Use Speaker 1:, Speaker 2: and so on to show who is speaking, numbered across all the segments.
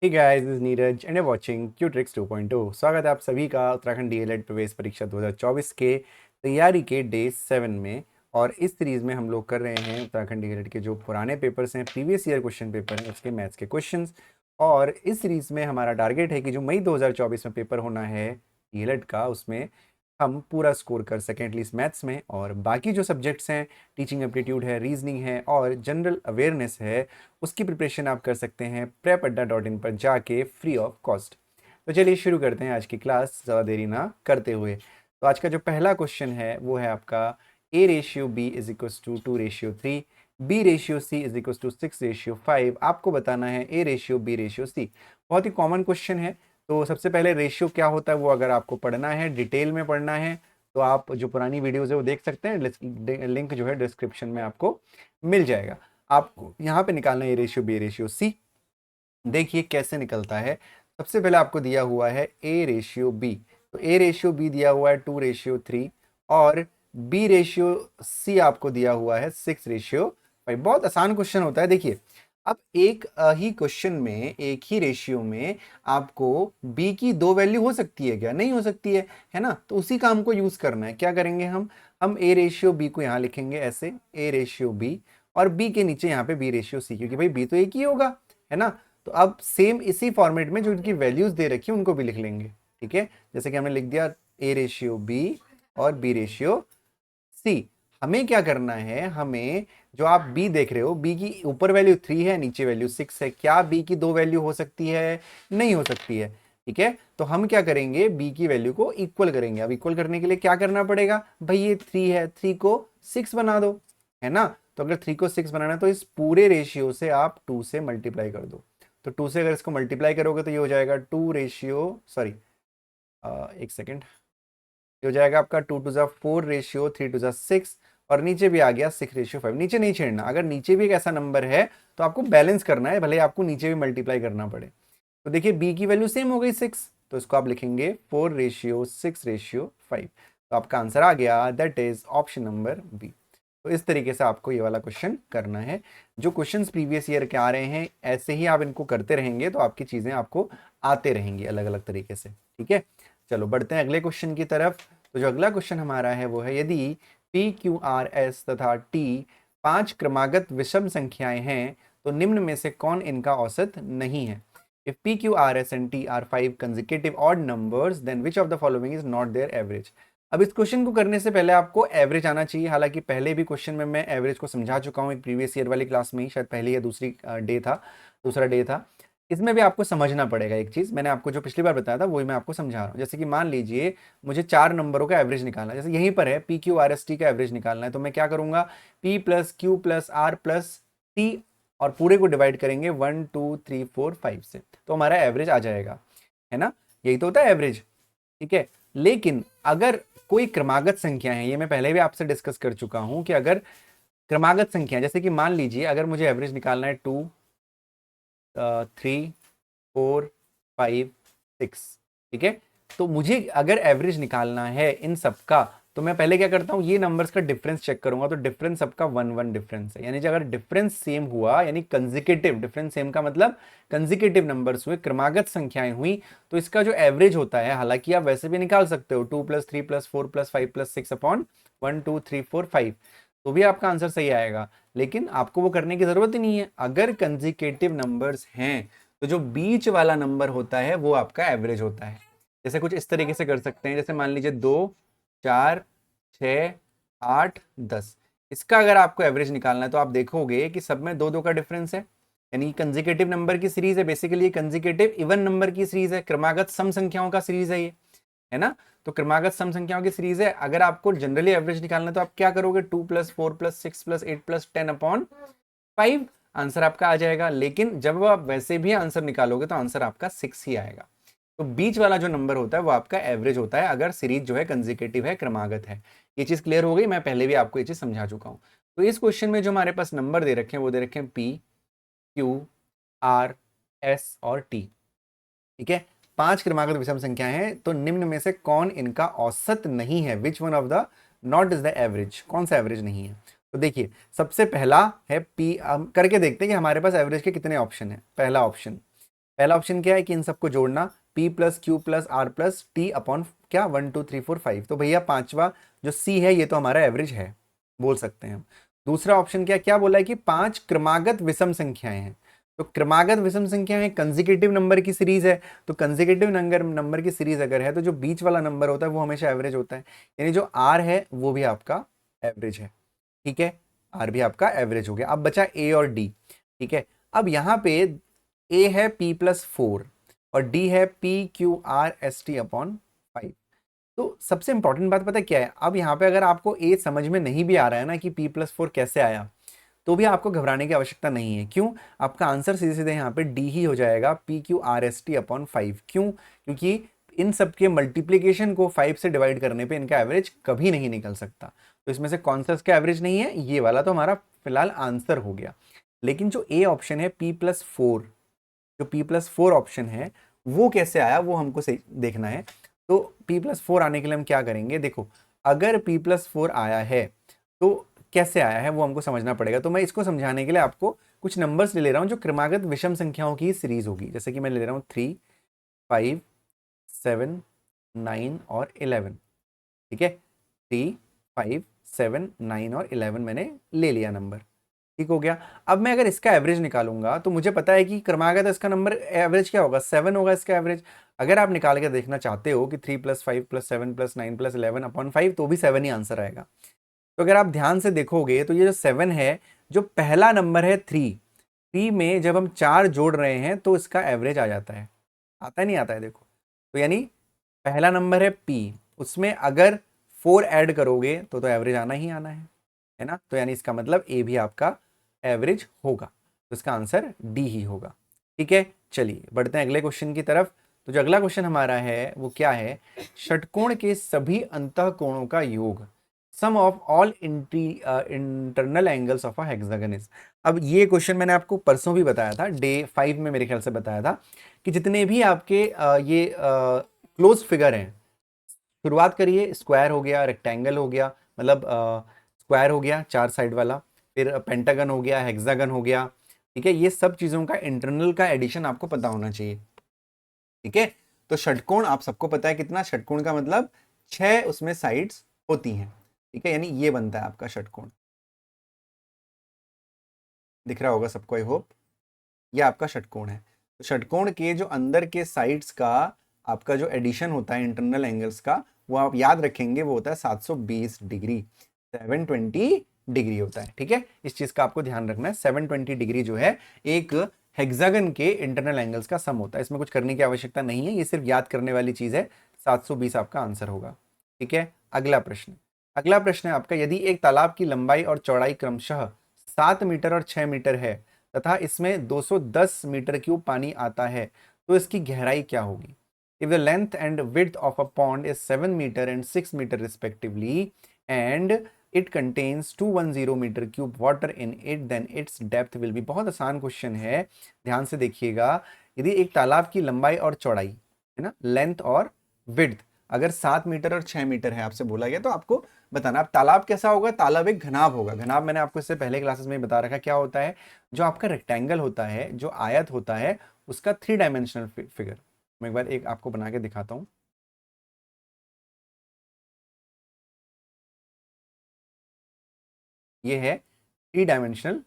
Speaker 1: Hey guys, this is Neeraj and you watching Qtrix 2.0। स्वागत है आप सभी का उत्तराखंड डीएलएड प्रवेश परीक्षा 2024 के तैयारी के डे 7 में। और इस सीरीज में हम लोग कर रहे हैं उत्तराखंड डीएलएड के जो पुराने पेपर्स हैं, प्रीवियस ईयर क्वेश्चन पेपर हैं, उसके मैथ्स के क्वेश्चंस। और इस सीरीज में हमारा टारगेट है कि जो मई 2024 में पेपर होना है डीएलएड का, उसमें हम पूरा स्कोर कर सकें एटलीस्ट मैथ्स में। और बाकी जो सब्जेक्ट्स हैं, टीचिंग एप्टीट्यूड है, रीजनिंग है और जनरल अवेयरनेस है, उसकी प्रिपरेशन आप कर सकते हैं prepadda.in पर जाके फ्री ऑफ कॉस्ट। तो चलिए शुरू करते हैं आज की क्लास, ज़्यादा देरी ना करते हुए। तो आज का जो पहला क्वेश्चन है वो है आपका A/B is equals to 2/3, B/C is equals to 6/5। आपको बताना है A/B/C। बहुत ही कॉमन क्वेश्चन है। तो सबसे पहले रेशियो क्या होता है वो अगर आपको पढ़ना है, डिटेल में पढ़ना है, तो आप जो पुरानी वीडियोज़ है वो देख सकते हैं। लिंक जो है डिस्क्रिप्शन में आपको मिल जाएगा। आपको यहाँ पे निकालना है A/B/C। देखिए कैसे निकलता है। सबसे पहले आपको दिया हुआ है A/B। तो A/B दिया हुआ है 2/3 और B/C आपको दिया हुआ है 6/5। बहुत आसान क्वेश्चन होता है। देखिए, अब एक ही क्वेश्चन में, एक ही रेशियो में आपको B की दो वैल्यू हो सकती है क्या? नहीं हो सकती है ना? तो उसी का हमको यूज करना है। क्या करेंगे हम A/B को यहाँ लिखेंगे ऐसे, A/B, और B के नीचे यहाँ पे B/C, क्योंकि भाई B तो एक ही होगा, है ना? तो अब सेम इसी फॉर्मेट में जो इनकी वैल्यूज दे रखी है उनको भी लिख लेंगे। ठीक है, जैसे कि हमने लिख दिया A/B और B/C। हमें क्या करना है, हमें जो आप B देख रहे हो, B की ऊपर वैल्यू 3 है, नीचे वैल्यू 6 है। क्या B की दो वैल्यू हो सकती है? नहीं हो सकती है। ठीक है, तो हम क्या करेंगे, B की वैल्यू को इक्वल करेंगे। अब इक्वल करने के लिए क्या करना पड़ेगा भाई, ये 3 है, 3 को 6 बना दो, है ना? तो अगर 3 को 6 बनाना है तो इस पूरे रेशियो से आप 2 से मल्टीप्लाई कर दो। तो 2 से अगर इसको मल्टीप्लाई करोगे तो ये हो जाएगा 2 रेशियो, सॉरी, एक सेकेंड, ये हो जाएगा आपका 2 टू ज़ा 4 रेशियो 3 टू ज़ा 6, और नीचे भी आ गया 6/5। नीचे नहीं छेड़ना। अगर नीचे भी एक ऐसा नंबर है तो आपको बैलेंस करना है, भले आपको नीचे भी मल्टीप्लाई करना पड़े। तो देखिए बी की वैल्यू सेम हो गई 6, तो इसको आप लिखेंगे 4/6/5। तो आपका आंसर आ गया, that is option number B. तो इस तरीके से आपको ये वाला क्वेश्चन करना है। जो क्वेश्चंस प्रीवियस ईयर के आ रहे हैं, ऐसे ही आप इनको करते रहेंगे तो आपकी चीजें आपको आते रहेंगी अलग अलग तरीके से। ठीक है, चलो बढ़ते हैं अगले क्वेश्चन की तरफ। तो जो अगला क्वेश्चन हमारा है वो है, यदि पी क्यू आर एस तथा टी 5 क्रमागत विषम संख्याएं हैं तो निम्न में से कौन इनका औसत नहीं है? If P, Q, R, S and T are 5 consecutive odd numbers, then which of the following is not their average? अब इस क्वेश्चन को करने से पहले आपको एवरेज आना चाहिए। हालांकि पहले भी क्वेश्चन में मैं एवरेज को समझा चुका हूँ, एक प्रीवियस ईयर वाली क्लास में ही, शायद पहली या दूसरा डे था। इसमें भी आपको समझना पड़ेगा एक चीज़। मैंने आपको जो पिछली बार बताया था वही मैं आपको समझा रहा हूँ। जैसे कि मान लीजिए मुझे 4 नंबरों का एवरेज निकालना है। जैसे यहीं पर है PQRST का एवरेज निकालना है, तो मैं क्या करूँगा, P+Q+R+T और पूरे को डिवाइड करेंगे 1 2 3 4 5 से, तो हमारा एवरेज आ जाएगा, है ना? यही तो होता है एवरेज। ठीक है, लेकिन अगर कोई क्रमागत संख्या है, ये मैं पहले भी आपसे डिस्कस कर चुका हूं कि अगर क्रमागत संख्या, जैसे कि मान लीजिए अगर मुझे एवरेज निकालना है 2 3 4 5 6, ठीक है, तो मुझे अगर एवरेज निकालना है इन सब का, तो मैं पहले क्या करता हूं, ये नंबर्स का डिफरेंस चेक करूंगा। तो डिफरेंस सबका 1 1 डिफरेंस है, यानी अगर डिफरेंस सेम हुआ, यानी कंजिकेटिव डिफरेंस सेम का मतलब कंजिकेटिव नंबर्स हुए, क्रमागत संख्याएं हुई, तो इसका जो एवरेज होता है, हालांकि आप वैसे भी निकाल सकते हो 2+3+4+5+6/1 2 3 4 5, तो भी आपका आंसर सही आएगा। लेकिन आपको वो करने की जरूरत ही नहीं है। अगर कंजिकेटिव नंबर्स हैं तो जो बीच वाला नंबर होता है वो आपका एवरेज होता है। जैसे कुछ इस तरीके से कर सकते हैं, जैसे मान लीजिए 2 4 6 8 10, इसका अगर आपको एवरेज निकालना है तो आप देखोगे कि सब में 2 2 का डिफरेंस है, यानी कंजिकेटिव नंबर की सीरीज है। बेसिकली कंजिकेटिव इवन नंबर की सीरीज है, क्रमागत सम संख्याओं का सीरीज है ये, है ना? तो क्रमागत सम संख्याओं की सीरीज है। अगर आपको जनरली एवरेज निकालना है तो आप क्या करोगे, 2+4+6+8+10/5, आंसर आपका आ जाएगा। लेकिन जब आप वैसे भी आंसर निकालोगे तो आंसर आपका 6 ही आएगा। तो बीच वाला जो नंबर होता है वो आपका एवरेज होता है, अगर सीरीज जो है कंजिकेटिव है, क्रमागत है। ये चीज क्लियर हो गई? मैं पहले भी आपको ये चीज समझा चुका हूं। तो इस क्वेश्चन में जो हमारे पास नंबर दे रखे हैं वो दे रखे हैं P, Q, R, S और T। ठीक है, 5 क्रमागत विषम संख्या है, तो निम्न में से कौन इनका औसत नहीं है? Which one of the not is the average? कौन सा एवरेज नहीं है? तो देखिए सबसे पहला है P। हम करके देखते हैं कि हमारे पास एवरेज के कितने ऑप्शन है। पहला ऑप्शन पहला ऑप्शन क्या है कि इन सबको जोड़ना, P plus Q plus R plus T upon क्या 1 2 3 4 5। तो भैया पांचवा जो C है ये तो हमारा एवरेज है, बोल सकते हैं हम। दूसरा ऑप्शन क्या क्या बोला है कि 5 क्रमागत विषम संख्याएं हैं। तो क्रमागत विषम संख्याएं कंसेक्यूटिव नंबर की सीरीज है, तो कंसेक्यूटिव नंबर की सीरीज अगर है तो जो बीच वाला नंबर होता है वो हमेशा एवरेज होता है, यानी जो R है वो भी आपका एवरेज है। ठीक है, R भी आपका एवरेज हो गया। अब बचा A और D। ठीक है, अब यहाँ पे A है P प्लस 4 और D है P Q R S T upon 5। तो सबसे इंपॉर्टेंट बात पता है क्या है, अब यहाँ पे अगर आपको A समझ में नहीं भी आ रहा है ना कि P प्लस 4 कैसे आया, तो भी आपको घबराने की आवश्यकता नहीं है। क्यों? आपका आंसर सीधे सीधे यहाँ पे डी ही हो जाएगा, P Q R S T upon 5। क्यों? क्योंकि इन सब के मल्टीप्लीकेशन को 5 से डिवाइड करने पे इनका एवरेज कभी नहीं निकल सकता। तो इसमें से कौन सा इसका एवरेज नहीं है, ये वाला तो हमारा फिलहाल आंसर हो गया। लेकिन जो ए ऑप्शन है पी प्लस 4, जो P प्लस 4 ऑप्शन है वो कैसे आया वो हमको सही देखना है। तो P प्लस 4 आने के लिए हम क्या करेंगे, देखो अगर P प्लस 4 आया है तो कैसे आया है वो हमको समझना पड़ेगा। तो मैं इसको समझाने के लिए आपको कुछ नंबर्स ले रहा हूं जो क्रमागत विषम संख्याओं की सीरीज होगी। जैसे कि मैं ले रहा हूं 3 5 7 9 और 11। ठीक है, 3 5 7 9 और 11 मैंने ले लिया नंबर। ठीक हो गया। अब मैं अगर इसका एवरेज निकालूंगा तो मुझे पता है कि क्रमागत इसका नंबर एवरेज क्या होगा, 7 होगा इसका एवरेज। अगर आप निकाल के देखना चाहते हो कि 3 plus 5 plus 7 plus 9 plus 11 upon 5, तो भी 7 ही आंसर आएगा। तो अगर आप ध्यान से देखोगे तो ये जो 7 है, जो पहला नंबर है 3 में जब हम 4 जोड़ रहे हैं तो इसका एवरेज आ जाता है, आता है नहीं आता है देखो। तो यानी पहला नंबर है P, उसमें अगर 4 ऐड करोगे तो एवरेज आना ही आना है ना। तो यानी इसका मतलब A भी आपका एवरेज होगा, तो इसका आंसर डी ही होगा। ठीक है, चलिए बढ़ते हैं अगले क्वेश्चन की तरफ। तो जो अगला क्वेश्चन हमारा है वो क्या है, षटकोण के सभी अंतःकोणों का योग, sum of all internal angles of a hexagon is. अब ये क्वेश्चन मैंने आपको परसों भी बताया था, डे 5 में मेरे ख्याल से बताया था कि जितने भी आपके ये क्लोज फिगर हैं, शुरुआत करिए स्क्वायर हो गया, रेक्टेंगल हो गया, मतलब स्क्वायर हो गया 4 साइड वाला, फिर पेंटागन हो गया, हेक्सागन हो गया। ठीक है, ये सब चीजों का इंटरनल का एडिशन आपको पता होना चाहिए। ठीक है, तो षटकोण आप सबको पता है कितना, षटकोण का मतलब 6 उसमें साइड्स होती हैं। ठीक है, यानी ये बनता है आपका षटकोण, दिख रहा होगा सबको आई होप। ये आपका षटकोण है। तो षटकोण के जो अंदर के साइड्स का आपका जो एडिशन होता है इंटरनल एंगल्स का, वो आप याद रखेंगे, वो होता है 720 डिग्री, 720 डिग्री होता है। ठीक है, इस चीज का आपको ध्यान रखना है, 720 डिग्री जो है एक हेक्सागन के इंटरनल एंगल्स का सम होता है। इसमें कुछ करने की आवश्यकता नहीं है, ये सिर्फ याद करने वाली चीज है। 720 आपका आंसर होगा। ठीक है, अगला प्रश्न। अगला प्रश्न है आपका, यदि एक तालाब की लंबाई और चौड़ाई क्रमशः 7 मीटर और 6 मीटर है तथा इसमें 210 मीटर क्यूब पानी आता है, तो इसकी गहराई क्या होगी। If the length and width of a pond is 7 meter and 6 meter respectively and it contains 210 meter cube water in it, then its depth will be। बहुत आसान क्वेश्चन है, ध्यान से देखिएगा। यदि एक तालाब की लंबाई और चौड़ाई है ना, लेंथ और विड्थ अगर 7 मीटर और 6 मीटर है आपसे बोला गया, तो आपको बताना। अब तालाब कैसा होगा, तालाब एक घनाभ होगा। घनाभ मैंने आपको इससे पहले क्लासेस में बता रखा क्या होता है, जो आपका रेक्टेंगल होता है, जो आयत होता है, उसका 3 डायमेंशनल फिगर। मैं एक बार एक आपको बना के दिखाता हूं। ये है 3 डायमेंशनल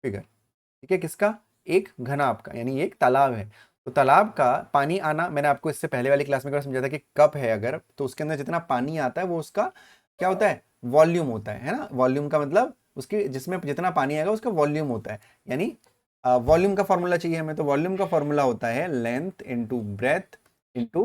Speaker 1: फिगर। ठीक है, किसका, एक घनाभ का, यानी एक तालाब है। तो तालाब का पानी आना, मैंने आपको इससे पहले वाली क्लास में समझा था कि कप है अगर, तो उसके अंदर जितना पानी आता है वो उसका क्या होता है, वॉल्यूम होता है ना। वॉल्यूम का मतलब उसके जिसमें जितना पानी आएगा उसका वॉल्यूम होता है। यानी वॉल्यूम का फॉर्मूला चाहिए हमें, तो वॉल्यूम का फॉर्मूला होता है length into breadth into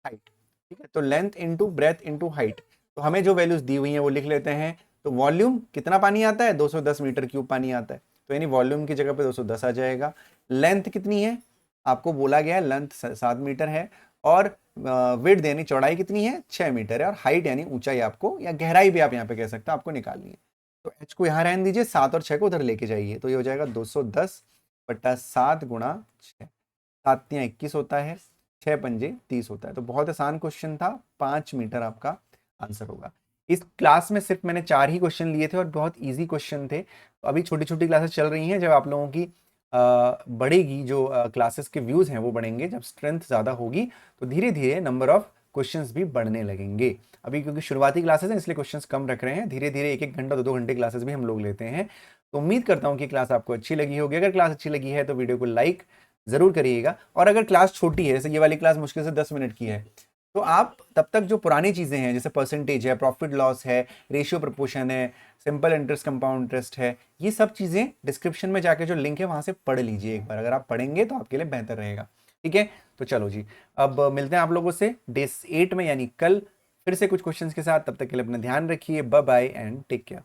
Speaker 1: height. ठीक है, तो length into breadth into height. तो हमें जो वैल्यूज दी हुई हैं वो लिख लेते हैं। तो वॉल्यूम कितना पानी आता है, 210 मीटर क्यूब पानी आता है, तो यानी वॉल्यूम की जगह पे 210 आ जाएगा। लेंथ कितनी है, आपको बोला गया है लेंथ 7 मीटर है, और विड्थ यानी चौड़ाई कितनी है, 6 मीटर है, और हाइट यानी ऊंचाई आपको, या गहराई भी आप यहाँ पे कह सकते हो, आपको निकालनी है। तो एच को यहाँ रहने दीजिए, 7 और 6 को उधर लेके जाइए, तो ये हो जाएगा 210 बटा 7 गुणा 6। 7 तियां 21 होता है, 6 पंजे 30 होता है। तो बहुत आसान क्वेश्चन था, 5 मीटर आपका आंसर होगा। इस क्लास में सिर्फ मैंने 4 ही क्वेश्चन लिए थे और बहुत इजी क्वेश्चन थे। तो अभी छोटी छोटी क्लासेस चल रही हैं, जब आप लोगों की बढ़ेगी, जो क्लासेस के व्यूज़ हैं वो बढ़ेंगे, जब स्ट्रेंथ ज़्यादा होगी तो धीरे धीरे नंबर ऑफ क्वेश्चंस भी बढ़ने लगेंगे। अभी क्योंकि शुरुआती क्लासेस हैं इसलिए क्वेश्चंस कम रख रहे हैं, धीरे धीरे एक एक घंटा 2-2 घंटे क्लासेस भी हम लोग लेते हैं। तो उम्मीद करता हूँ कि क्लास आपको अच्छी लगी होगी। अगर क्लास अच्छी लगी है तो वीडियो को लाइक ज़रूर करिएगा, और अगर क्लास छोटी है, जैसे ये वाली क्लास मुश्किल से 10 मिनट की है, तो आप तब तक जो पुरानी चीज़ें हैं जैसे परसेंटेज है, प्रॉफिट लॉस है, रेशियो प्रपोर्शन है, सिंपल इंटरेस्ट, कंपाउंड इंटरेस्ट है, ये सब चीज़ें डिस्क्रिप्शन में जाके जो लिंक है वहाँ से पढ़ लीजिए एक बार। अगर आप पढ़ेंगे तो आपके लिए बेहतर रहेगा। ठीक है, तो चलो जी, अब मिलते हैं आप लोगों से डे 8 में, यानी कल, फिर से कुछ क्वेश्चंस के साथ। तब तक के लिए अपना ध्यान रखिए। Bye bye and take care.